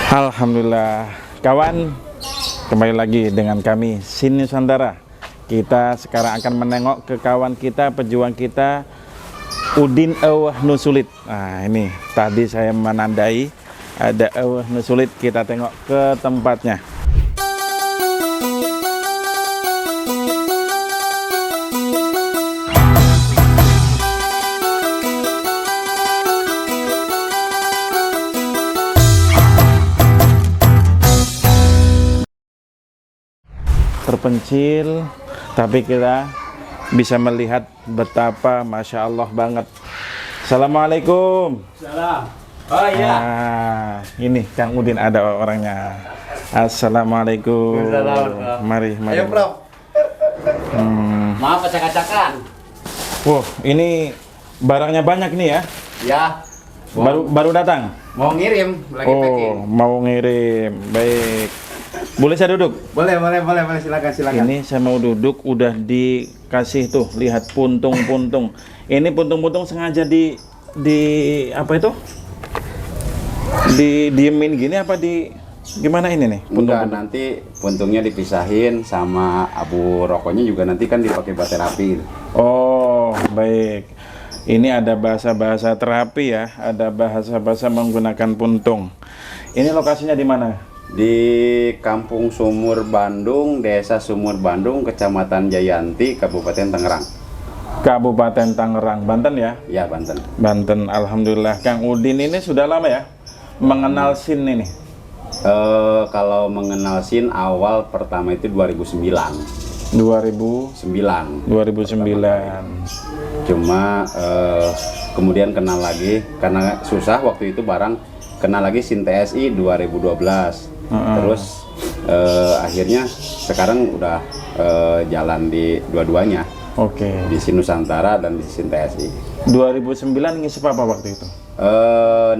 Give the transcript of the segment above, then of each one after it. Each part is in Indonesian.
Alhamdulillah, kawan, kembali lagi dengan kami Sin Nusantara. Kita sekarang akan menengok ke kawan kita, pejuang kita, Udin Eueuh Nusulit. Nah, ini tadi saya menandai ada Eueuh Nusulit. Kita tengok ke tempatnya. Terpencil, tapi kita bisa melihat betapa Masya Allah banget. Assalamualaikum. Salam. Oh iya. Nah, ini Kang Udin ada orangnya. Assalamualaikum. Waalaikumsalam. Mari. Ayo, Bro. Maaf acak-acakan. Wah, ini barangnya banyak nih ya. Ya. Baru datang. Mau ngirim, lagi packing. Mau ngirim. Baik. Boleh saya duduk? Boleh, silakan. Ini saya mau duduk, udah dikasih tuh, lihat puntung-puntung. Ini puntung-puntung sengaja di apa itu? Diemin gini apa gimana ini nih? Enggak, nanti puntungnya dipisahin sama abu rokoknya juga nanti kan dipakai buat terapi. Oh, baik. Ini ada bahasa-bahasa terapi ya, ada bahasa-bahasa menggunakan puntung. Ini lokasinya di mana? Di Kampung Sumur Bandung, Desa Sumur Bandung, Kecamatan Jayanti, Kabupaten Tangerang. Kabupaten Tangerang, Banten ya? Ya, Banten. Banten, alhamdulillah. Kang Udin ini sudah lama ya mengenal SIN ini? Kalau mengenal SIN awal pertama itu 2009. 2009. Cuma kemudian kenal lagi karena susah waktu itu barang, kenal lagi SIN TSI 2012. Terus akhirnya sekarang udah jalan di dua-duanya. Oke. Di SIN Nusantara dan di SIN TSI. 2009 ngisi apa waktu itu?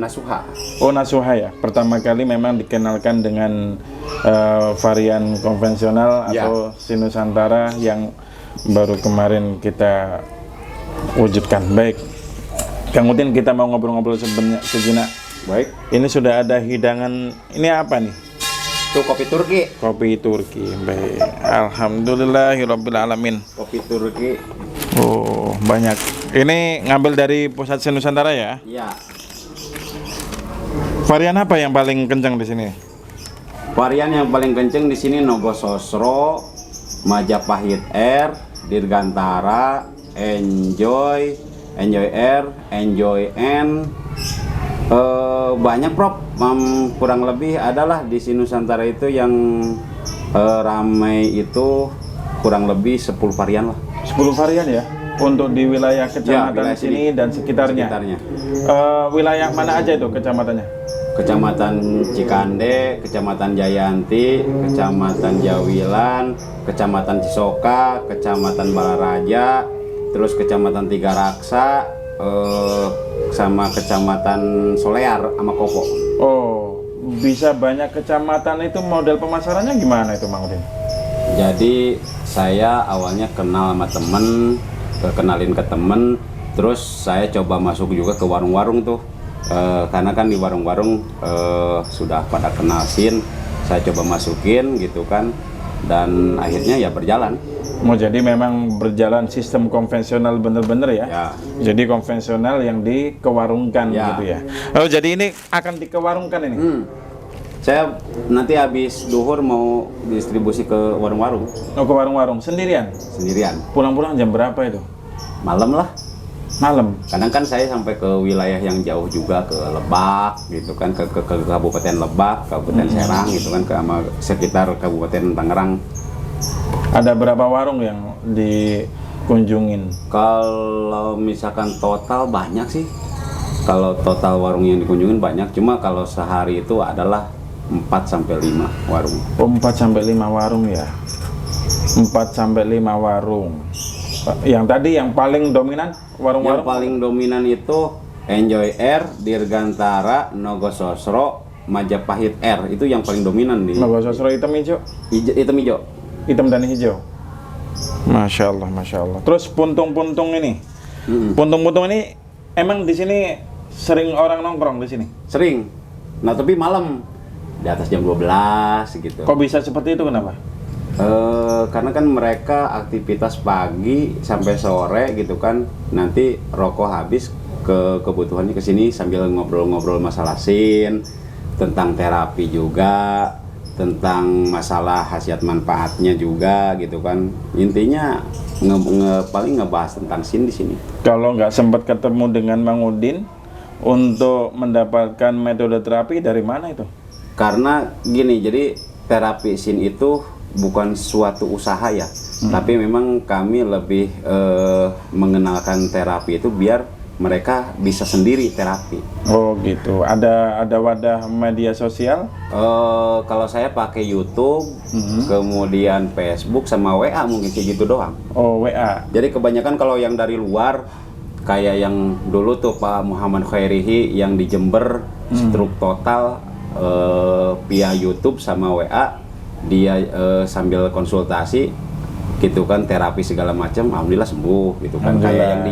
Nasuha. Oh, Nasuha ya. Pertama kali memang dikenalkan dengan varian konvensional Ya. atau SIN Nusantara yang baru kemarin kita wujudkan. Baik. Kang Udin, kita mau ngobrol-ngobrol sejenak. Baik. Ini sudah ada hidangan. Ini apa nih? Itu kopi Turki. Kopi Turki. Baik. Alhamdulillahirabbil alamin. Kopi Turki. Oh, banyak. Ini ngambil dari pusat SIN Nusantara ya? Iya. Varian apa yang paling kencang di sini? Varian yang paling kenceng di sini Nogososro, Majapahit R, Dirgantara, Enjoy R, Enjoy N. Banyak Prof, kurang lebih adalah di SIN Nusantara itu yang ramai itu kurang lebih 10 varian lah. 10 varian ya? Untuk di wilayah kecamatan wilayah sini dan sekitarnya? Wilayah mana aja itu kecamatannya? Kecamatan Cikande, Kecamatan Jayanti, Kecamatan Jawilan, Kecamatan Cisoka, Kecamatan Balaraja, terus Kecamatan Tiga Raksa, sama Kecamatan Solear sama Kopo. Oh, bisa banyak kecamatan itu. Model pemasarannya gimana itu, Mang Udin? Jadi saya awalnya kenal sama temen, kenalin ke temen, terus saya coba masuk juga ke warung-warung tuh. Karena kan di warung-warung sudah pada kenal SIN, saya coba masukin gitu kan, dan akhirnya ya berjalan. Mau jadi memang berjalan sistem konvensional bener-bener ya? Ya. Jadi konvensional yang dikewarungkan Ya. gitu ya? Oh, jadi ini akan dikewarungkan ini? Saya nanti habis duhur mau distribusi ke warung-warung Oh, ke warung-warung sendirian? sendirian. Pulang-pulang jam berapa itu? Malam lah. Malam? Kadang kan saya sampai ke wilayah yang jauh juga, ke Lebak gitu kan, ke Kabupaten Lebak, Kabupaten Serang gitu kan, ke sama sekitar Kabupaten Tangerang. Ada berapa warung yang dikunjungin? Kalau misalkan total banyak sih. Kalau total warung yang dikunjungin banyak, cuma kalau sehari itu adalah 4 sampai 5 warung. Oh, 4 sampai 5 warung ya? 4 sampai 5 warung. Yang tadi yang paling dominan Yang warung-warung? paling dominan itu Enjoy R, Dirgantara, Nogososro, Majapahit R. Itu yang paling dominan di Nogososro hitam hijau? hitam hijau. Hitam dan hijau. Masya Allah, Masya Allah. Terus puntung-puntung ini? Puntung-puntung ini emang di sini sering orang nongkrong di sini? Sering. Nah, tapi malam. di atas jam 12 gitu. Kok bisa seperti itu, kenapa? Karena kan mereka aktivitas pagi sampai sore gitu kan, nanti rokok habis kebutuhannya ke sini sambil ngobrol-ngobrol masalah SIN, tentang terapi juga, tentang masalah khasiat manfaatnya juga gitu kan. Intinya paling ngebahas tentang SIN di sini. Kalau nggak sempat ketemu dengan Mang Udin untuk mendapatkan metode terapi, dari mana itu? Karena gini, jadi terapi SIN itu bukan suatu usaha ya, tapi memang kami lebih mengenalkan terapi itu biar mereka bisa sendiri terapi. Oh gitu. Ada wadah media sosial? Kalau saya pakai YouTube, kemudian Facebook sama WA mungkin kayak gitu doang. Oh, WA. Jadi kebanyakan kalau yang dari luar, kayak yang dulu tuh Pak Muhammad Khairihi yang di Jember, stroke total, via YouTube sama WA, dia sambil konsultasi gitu kan, terapi segala macam, alhamdulillah sembuh gitu kan. Kayak yang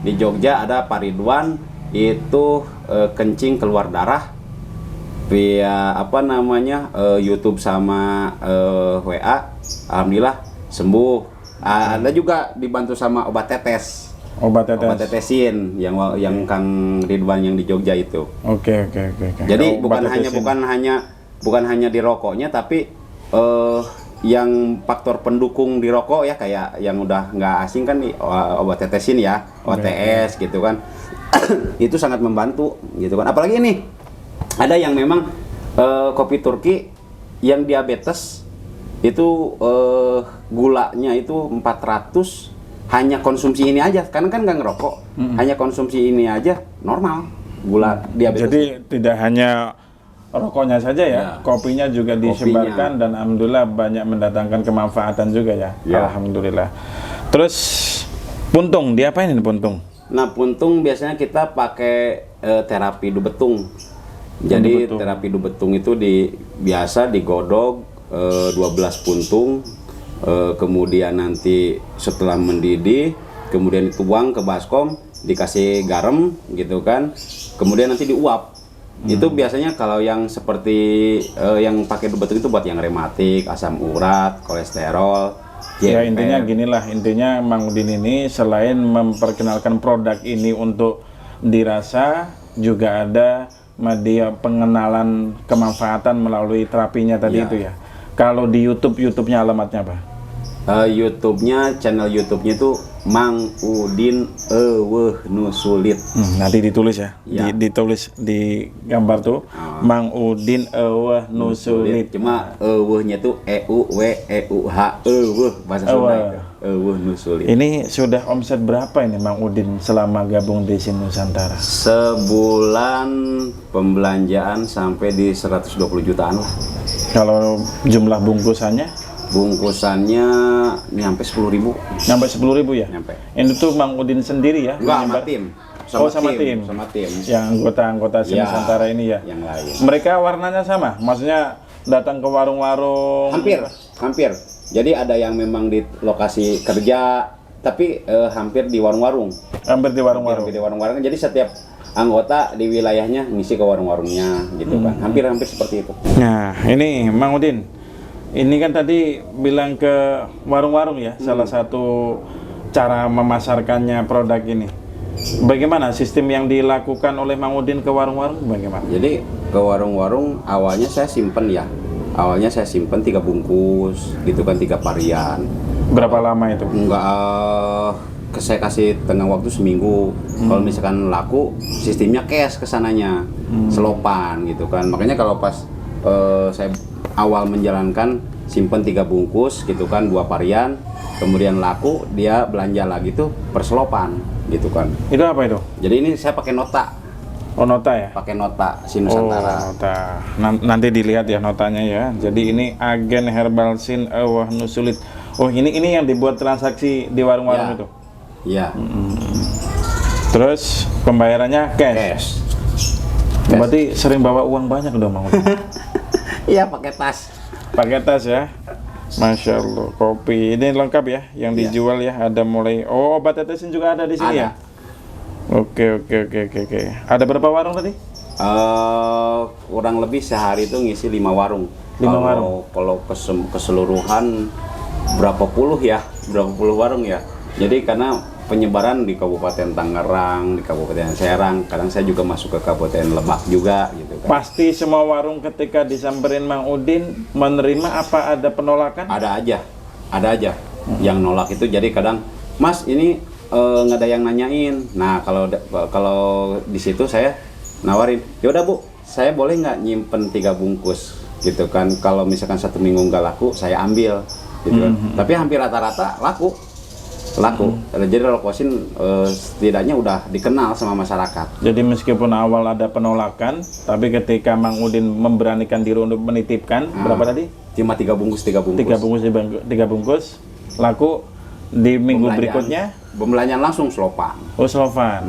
di Jogja ada Pak Ridwan, itu kencing keluar darah via YouTube sama WA, alhamdulillah sembuh. Ada juga dibantu sama obat tetes. Obat tetesin yang Kang Ridwan yang di Jogja itu. Oke. Jadi bukan hanya di rokoknya, tapi yang faktor pendukung di rokok ya, kayak yang udah nggak asing kan nih, obat tetesin ya, OTS gitu kan. Itu sangat membantu gitu kan. Apalagi ini ada yang memang kopi Turki yang diabetes itu, gulanya itu 400, hanya konsumsi ini aja, karena kan nggak ngerokok, hanya konsumsi ini aja normal gula diabetes. Jadi tidak hanya rokoknya saja ya, kopinya juga disebarkan dan alhamdulillah banyak mendatangkan kemanfaatan juga ya. Alhamdulillah. Terus puntung, diapain ini puntung? Nah, puntung biasanya kita pakai terapi dubetung. Jadi terapi dubetung itu biasa digodok 12 puntung, kemudian nanti setelah mendidih, kemudian dituang ke baskom, dikasih garam gitu kan, kemudian nanti diuap. Itu biasanya kalau yang seperti yang pakai dubetung itu buat yang rematik, asam urat, kolesterol. Ya intinya ginilah, intinya Mang Udin ini selain memperkenalkan produk ini untuk dirasa, juga ada media pengenalan kemanfaatan melalui terapinya tadi itu ya. Kalau di YouTube-nya alamatnya apa? Channel YouTube-nya itu Mang Udin Eueuh Nu Sulit. Nanti ditulis ya, ditulis di gambar tuh, Mang Udin Eueuh Nu Sulit. Cuma eueuhnya tuh EUWEUH, eueuh bahasa Sunda itu. Eueuh Nu Sulit. Ini sudah omset berapa ini Mang Udin selama gabung di SIN Nusantara? Sebulan pembelanjaan sampai di 120 jutaan lah. Kalau jumlah bungkusannya? Bungkusannya nyampe 10.000. Nyampe 10.000 ya? Nyampe. Ini tuh Mang Udin sendiri ya? Enggak, sama tim. Sama tim. Yang anggota SIN Nusantara ini ya? Yang lain. Mereka warnanya sama? Maksudnya datang ke warung-warung? Hampir. Jadi ada yang memang di lokasi kerja, tapi hampir di warung-warung. Hampir di warung-warung. Jadi setiap anggota di wilayahnya ngisi ke warung-warungnya gitu kan. Hampir seperti itu. Nah, ini Mang Udin. Ini kan tadi bilang ke warung-warung ya, salah satu cara memasarkannya produk ini. Bagaimana sistem yang dilakukan oleh Mang Udin ke warung-warung bagaimana? Jadi ke warung-warung awalnya saya simpen ya. Awalnya saya simpen 3 bungkus gitu kan, 3 varian. Berapa lama itu? Saya kasih tengah waktu seminggu. Kalau misalkan laku, sistemnya cash kesananya, selopan gitu kan. Makanya kalau pas saya awal menjalankan simpen 3 bungkus gitu kan, 2 varian, kemudian laku, dia belanja lagi tuh perselopan gitu kan. Itu apa itu? Jadi ini saya pakai nota. Oh, nota ya? Pakai nota SIN Nusantara. Oh, nota. Nanti dilihat ya notanya ya. Jadi ini agen herbal SIN Eueuh Nu Sulit. Oh, ini yang dibuat transaksi di warung-warung itu. Iya. Terus pembayarannya cash. Berarti sering bawa uang banyak dong Mang Udin. Iya, pakai tas. Pakai tas ya. Masya Allah. Kopi ini lengkap ya, yang dijual ya. Ada mulai obat tetesin juga ada di sini ya. Oke. Ada berapa warung tadi? Kurang lebih sehari itu ngisi 5 warung. 5 warung. Kalau keseluruhan berapa puluh warung ya. Jadi karena penyebaran di Kabupaten Tangerang, di Kabupaten Serang, kadang saya juga masuk ke Kabupaten Lebak juga gitu kan. Pasti semua warung ketika disamperin Mang Udin menerima apa ada penolakan? Ada aja yang nolak itu. Jadi kadang, Mas ini nggak ada yang nanyain. Nah kalau di situ saya nawarin, yaudah Bu, saya boleh nggak nyimpen 3 bungkus gitu kan. Kalau misalkan 1 minggu nggak laku, saya ambil gitu kan. Tapi hampir rata-rata laku. Jadi Rokosin setidaknya udah dikenal sama masyarakat. Jadi meskipun awal ada penolakan, tapi ketika Mang Udin memberanikan diri untuk menitipkan, berapa tadi? Cuma 3 bungkus. 3 bungkus, laku di minggu berikutnya? Pembelanjaan langsung selopan. Oh, selopan.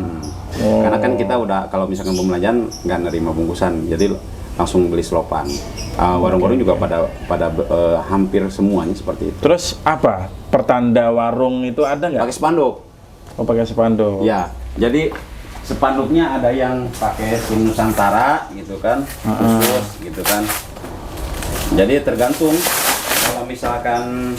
Oh. Karena kan kita udah, kalau misalkan pembelanjaan nggak nerima bungkusan, jadi langsung beli selopan. Warung-warung juga pada hampir semuanya seperti itu. Terus apa? Pertanda warung itu ada nggak? Pakai spanduk. Oh, pakai spanduk. Ya, jadi spanduknya ada yang pakai SIN Nusantara gitu kan, khusus gitu kan. Jadi tergantung, kalau misalkan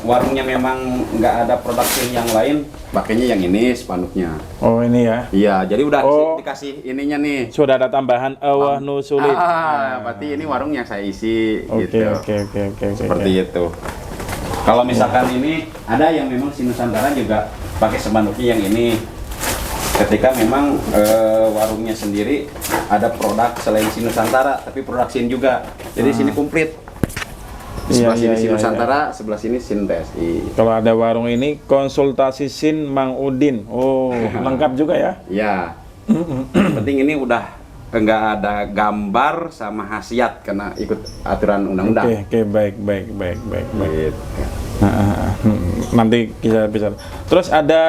warungnya memang nggak ada produk SIN yang lain, pakainya yang ini spanduknya. Oh, ini ya. Iya, jadi udah Oh. dikasih ininya nih. Sudah ada tambahan Ewah Nusulit. Berarti ini warung yang saya isi Oke, gitu. oke. Seperti itu. Kalau misalkan ini ada yang memang SIN Nusantara juga pakai spanduknya yang ini. Ketika memang warungnya sendiri ada produk selain SIN Nusantara, tapi produk SIN juga. Jadi sini komplit. Di sebelah sini SIN Nusantara, sebelah sini SIN TSI. Kalau ada warung ini konsultasi SIN Mang Udin. Oh, lengkap juga ya? Ya. Penting ini udah nggak ada gambar sama khasiat karena ikut aturan undang-undang. Oke, baik. Gitu. Nanti kita bisa. Terus ada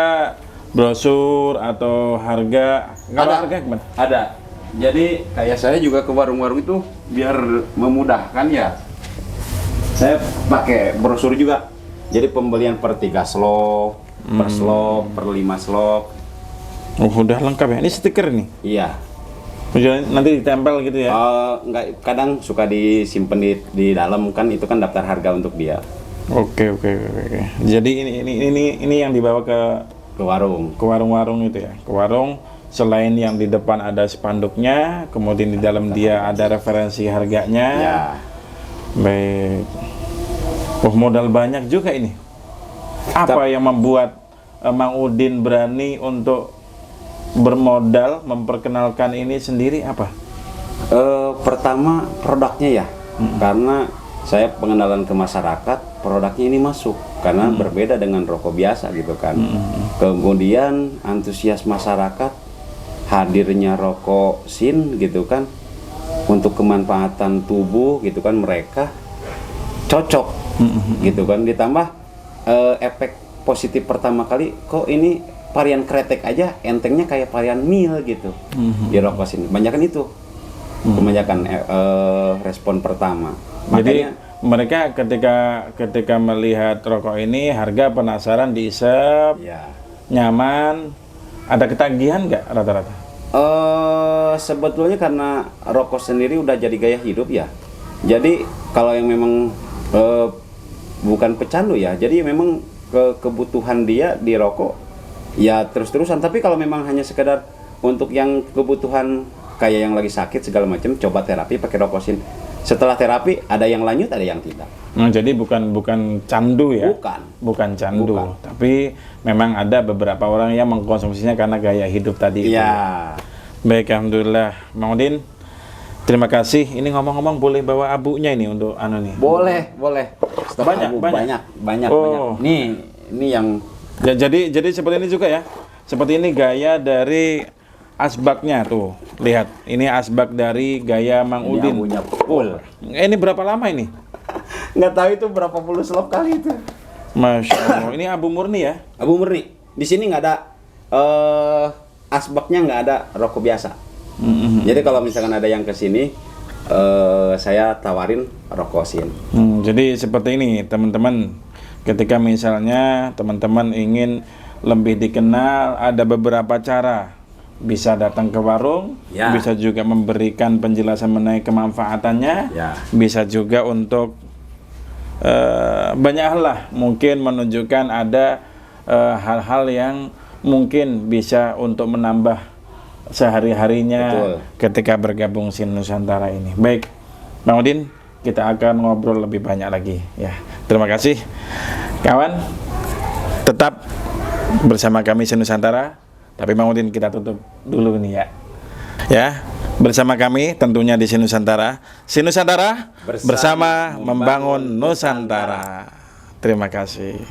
brosur atau harga? Kalau Ada. harga gimana? Ada. Jadi kayak saya juga ke warung-warung itu biar memudahkan ya. Saya pakai brosur juga. Jadi pembelian per 3 slop, per slop, per 5 slop. Oh, udah lengkap ya. Ini stiker nih. Iya. Nanti ditempel gitu ya. Enggak, kadang suka disimpan di dalam kan, itu kan daftar harga untuk dia Oke. Jadi ini yang dibawa ke ke warung-warung itu ya. Ke warung, selain yang di depan ada spanduknya, kemudian di dalam dia ada referensi harganya. ya. Baik. Oh, modal banyak juga ini. Apa yang membuat Mang Udin berani untuk bermodal memperkenalkan ini sendiri apa? Pertama produknya ya, karena saya pengenalan ke masyarakat, produknya ini masuk karena berbeda dengan rokok biasa gitu kan. Kemudian antusias masyarakat, hadirnya rokok SIN gitu kan, untuk kemanfaatan tubuh gitu kan, mereka cocok gitu kan. Ditambah efek positif pertama kali, kok ini varian kretek aja entengnya kayak varian mil gitu di rokok SIN. Banyakan itu, kebanyakan respon pertama. Jadi Makanya mereka ketika melihat rokok ini, harga penasaran, diisep, ya, nyaman, ada ketagihan nggak rata-rata? sebetulnya karena rokok sendiri udah jadi gaya hidup ya. Jadi kalau yang memang bukan pecandu ya, jadi memang kebutuhan dia di rokok ya terus-terusan. Tapi kalau memang hanya sekedar untuk yang kebutuhan kayak yang lagi sakit segala macam, coba terapi pakai rokok SIN. Setelah terapi ada yang lanjut, ada yang tidak. Jadi bukan candu ya? Bukan candu. Bukan. Tapi memang ada beberapa orang yang mengkonsumsinya karena gaya hidup tadi itu. Ya. Baik, alhamdulillah. Mang Udin, terima kasih. Ini ngomong-ngomong boleh bawa abunya ini untuk nih? Boleh. Stok Banyak, abu, banyak. banyak. Oh. Ini yang Ya, jadi seperti ini juga ya. Seperti ini gaya dari asbaknya tuh. Lihat, ini asbak dari gaya Mang ini Udin. abunya full. Ini berapa lama ini? Nggak tahu itu berapa puluh slop kali itu. Masya Allah, ini abu murni ya? Abu murni. Di sini nggak ada asbaknya, nggak ada rokok biasa. Jadi kalau misalkan ada yang ke sini, saya tawarin rokok SIN. Jadi seperti ini teman-teman. Ketika misalnya teman-teman ingin lebih dikenal, ada beberapa cara bisa datang ke warung, Ya. bisa juga memberikan penjelasan mengenai kemanfaatannya, Ya. bisa juga untuk banyak hal lah, mungkin menunjukkan ada hal-hal yang mungkin bisa untuk menambah sehari-harinya Betul. ketika bergabung Sin Nusantara ini. Baik, Bang Udin, kita akan ngobrol lebih banyak lagi ya. Terima kasih kawan, tetap bersama kami Sin Nusantara. Tapi Bang Udin, kita tutup dulu nih ya. Ya, bersama kami tentunya di Sin Nusantara. Sin Nusantara bersama membangun Nusantara. Terima kasih.